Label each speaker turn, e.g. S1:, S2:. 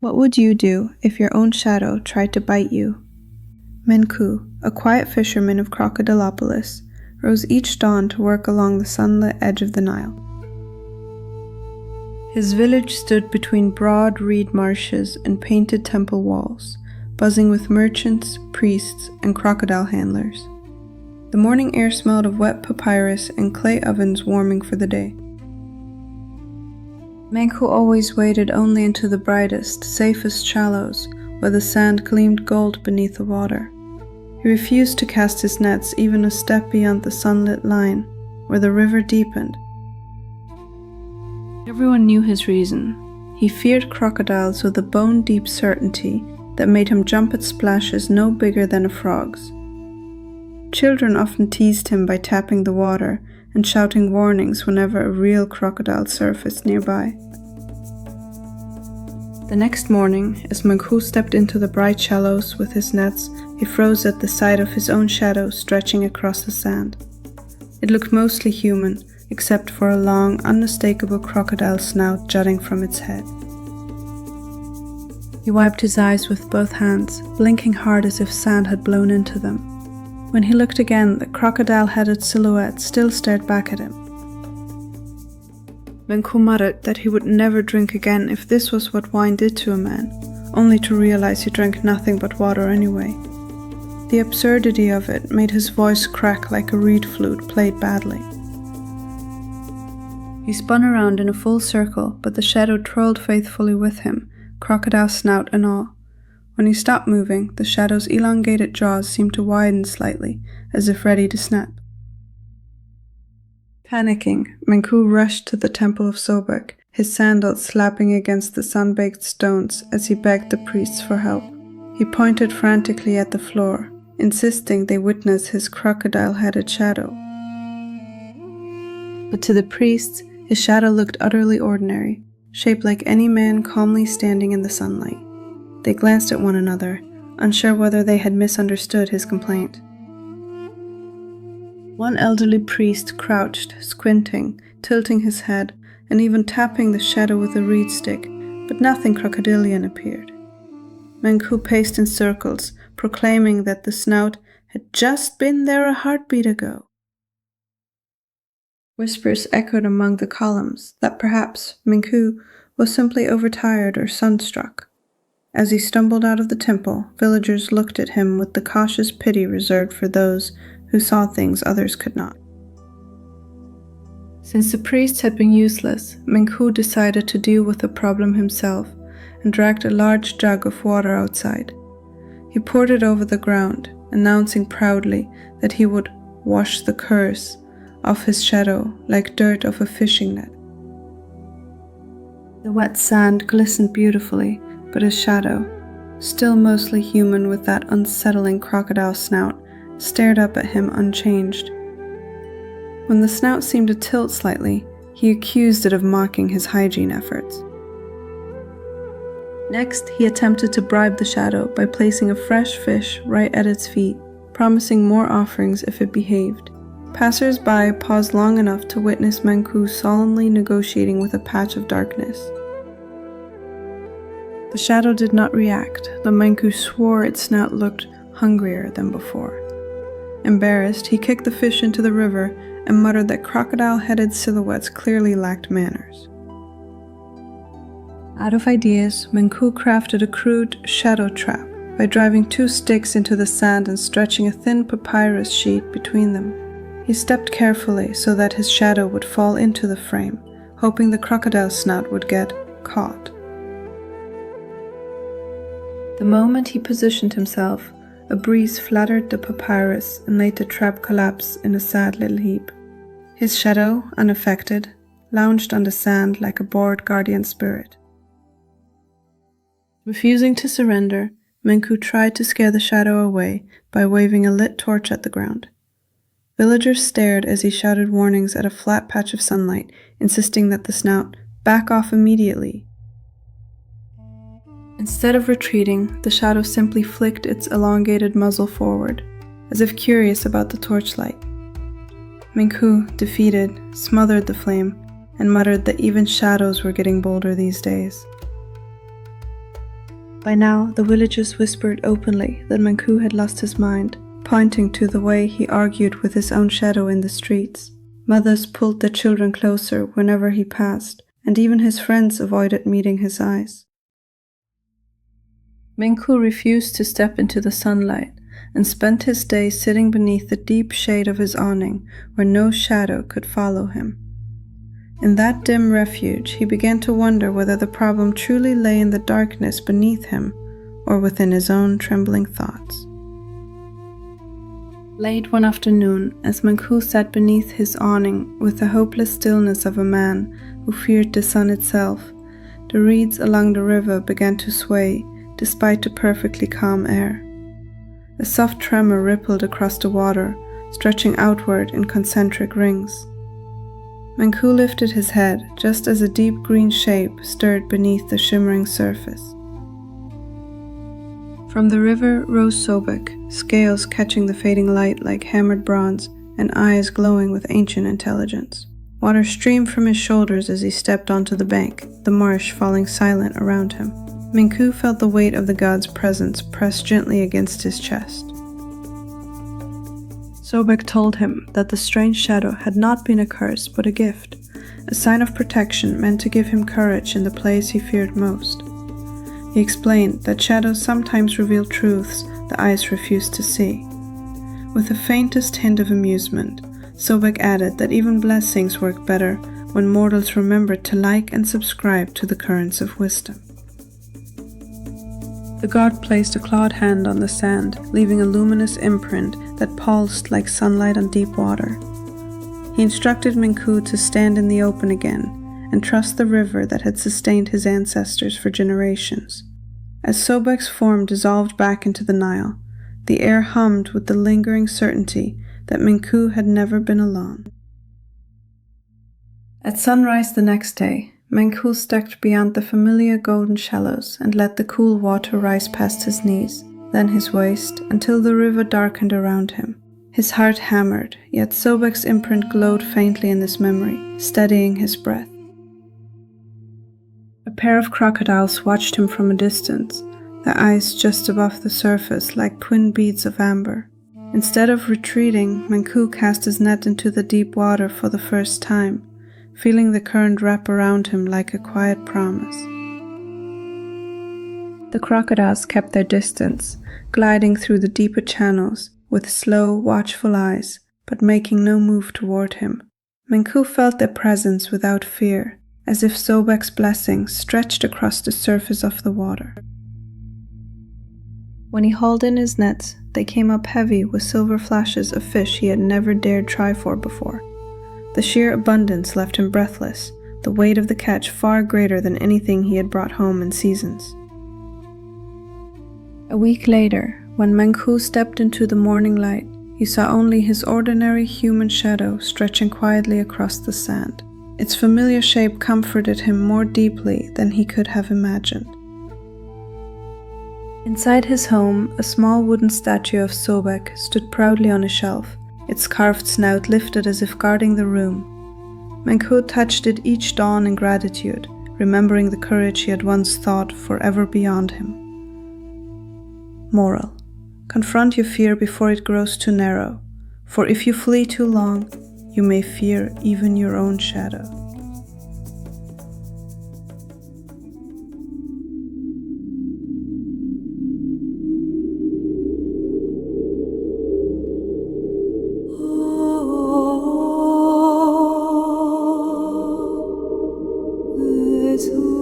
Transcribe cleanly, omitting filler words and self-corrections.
S1: What would you do if your own shadow tried to bite you? Menku, a quiet fisherman of Crocodilopolis, rose each dawn to work along the sunlit edge of the Nile. His village stood between broad reed marshes and painted temple walls, buzzing with merchants, priests, and crocodile handlers. The morning air smelled of wet papyrus and clay ovens warming for the day. Menku always waded only into the brightest, safest shallows, where the sand gleamed gold beneath the water. He refused to cast his nets even a step beyond the sunlit line, where the river deepened. Everyone knew his reason. He feared crocodiles with a bone-deep certainty that made him jump at splashes no bigger than a frog's. Children often teased him by tapping the water and shouting warnings whenever a real crocodile surfaced nearby. The next morning, as Menku stepped into the bright shallows with his nets, he froze at the sight of his own shadow stretching across the sand. It looked mostly human, except for a long, unmistakable crocodile snout jutting from its head. He wiped his eyes with both hands, blinking hard as if sand had blown into them. When he looked again, the crocodile-headed silhouette still stared back at him. Menku muttered that he would never drink again if this was what wine did to a man, only to realize he drank nothing but water anyway. The absurdity of it made his voice crack like a reed flute played badly. He spun around in a full circle, but the shadow twirled faithfully with him, crocodile snout and all. When he stopped moving, the shadow's elongated jaws seemed to widen slightly, as if ready to snap. Panicking, Menku rushed to the temple of Sobek, his sandals slapping against the sun-baked stones as he begged the priests for help. He pointed frantically at the floor, insisting they witness his crocodile-headed shadow. But to the priests, his shadow looked utterly ordinary, shaped like any man calmly standing in the sunlight. They glanced at one another, unsure whether they had misunderstood his complaint. One elderly priest crouched, squinting, tilting his head, and even tapping the shadow with a reed stick, but nothing crocodilian appeared. Menku paced in circles, proclaiming that the snout had just been there a heartbeat ago. Whispers echoed among the columns that perhaps Menku was simply overtired or sunstruck. As he stumbled out of the temple, villagers looked at him with the cautious pity reserved for those who saw things others could not. Since the priests had been useless, Menku decided to deal with the problem himself and dragged a large jug of water outside. He poured it over the ground, announcing proudly that he would wash the curse off his shadow like dirt off a fishing net. The wet sand glistened beautifully, but his shadow, still mostly human with that unsettling crocodile snout, stared up at him unchanged. When the snout seemed to tilt slightly, he accused it of mocking his hygiene efforts. Next, he attempted to bribe the shadow by placing a fresh fish right at its feet, promising more offerings if it behaved. Passers-by paused long enough to witness Menku solemnly negotiating with a patch of darkness. The shadow did not react, though Menku swore its snout looked hungrier than before. Embarrassed, he kicked the fish into the river and muttered that crocodile-headed silhouettes clearly lacked manners. Out of ideas, Menku crafted a crude shadow trap by driving 2 sticks into the sand and stretching a thin papyrus sheet between them. He stepped carefully so that his shadow would fall into the frame, hoping the crocodile snout would get caught. The moment he positioned himself, a breeze flattered the papyrus and made the trap collapse in a sad little heap. His shadow, unaffected, lounged on the sand like a bored guardian spirit. Refusing to surrender, Menku tried to scare the shadow away by waving a lit torch at the ground. Villagers stared as he shouted warnings at a flat patch of sunlight, insisting that the snout back off immediately. Instead of retreating, the shadow simply flicked its elongated muzzle forward, as if curious about the torchlight. Menku, defeated, smothered the flame and muttered that even shadows were getting bolder these days. By now, the villagers whispered openly that Menku had lost his mind, pointing to the way he argued with his own shadow in the streets. Mothers pulled their children closer whenever he passed, and even his friends avoided meeting his eyes. Menku refused to step into the sunlight and spent his days sitting beneath the deep shade of his awning where no shadow could follow him. In that dim refuge, he began to wonder whether the problem truly lay in the darkness beneath him or within his own trembling thoughts. Late one afternoon, as Menku sat beneath his awning with the hopeless stillness of a man who feared the sun itself, the reeds along the river began to sway despite the perfectly calm air. A soft tremor rippled across the water, stretching outward in concentric rings. Menku lifted his head just as a deep green shape stirred beneath the shimmering surface. From the river rose Sobek, scales catching the fading light like hammered bronze and eyes glowing with ancient intelligence. Water streamed from his shoulders as he stepped onto the bank, the marsh falling silent around him. Menku felt the weight of the god's presence press gently against his chest. Sobek told him that the strange shadow had not been a curse but a gift, a sign of protection meant to give him courage in the place he feared most. He explained that shadows sometimes reveal truths the eyes refuse to see. With the faintest hint of amusement, Sobek added that even blessings work better when mortals remember to like and subscribe to the currents of wisdom. The god placed a clawed hand on the sand, leaving a luminous imprint that pulsed like sunlight on deep water. He instructed Menku to stand in the open again and trust the river that had sustained his ancestors for generations. As Sobek's form dissolved back into the Nile, the air hummed with the lingering certainty that Menku had never been alone. At sunrise the next day, Menku stepped beyond the familiar golden shallows and let the cool water rise past his knees, then his waist, until the river darkened around him. His heart hammered, yet Sobek's imprint glowed faintly in his memory, steadying his breath. A pair of crocodiles watched him from a distance, their eyes just above the surface like twin beads of amber. Instead of retreating, Menku cast his net into the deep water for the first time, feeling the current wrap around him like a quiet promise. The crocodiles kept their distance, gliding through the deeper channels with slow, watchful eyes, but making no move toward him. Menku felt their presence without fear, as if Sobek's blessing stretched across the surface of the water. When he hauled in his nets, they came up heavy with silver flashes of fish he had never dared try for before. The sheer abundance left him breathless, the weight of the catch far greater than anything he had brought home in seasons. A week later, when Menku stepped into the morning light, he saw only his ordinary human shadow stretching quietly across the sand. Its familiar shape comforted him more deeply than he could have imagined. Inside his home, a small wooden statue of Sobek stood proudly on a shelf, its carved snout lifted as if guarding the room. Menku touched it each dawn in gratitude, remembering the courage he had once thought forever beyond him. Moral: confront your fear before it grows too narrow, for if you flee too long, you may fear even your own shadow.
S2: Oh,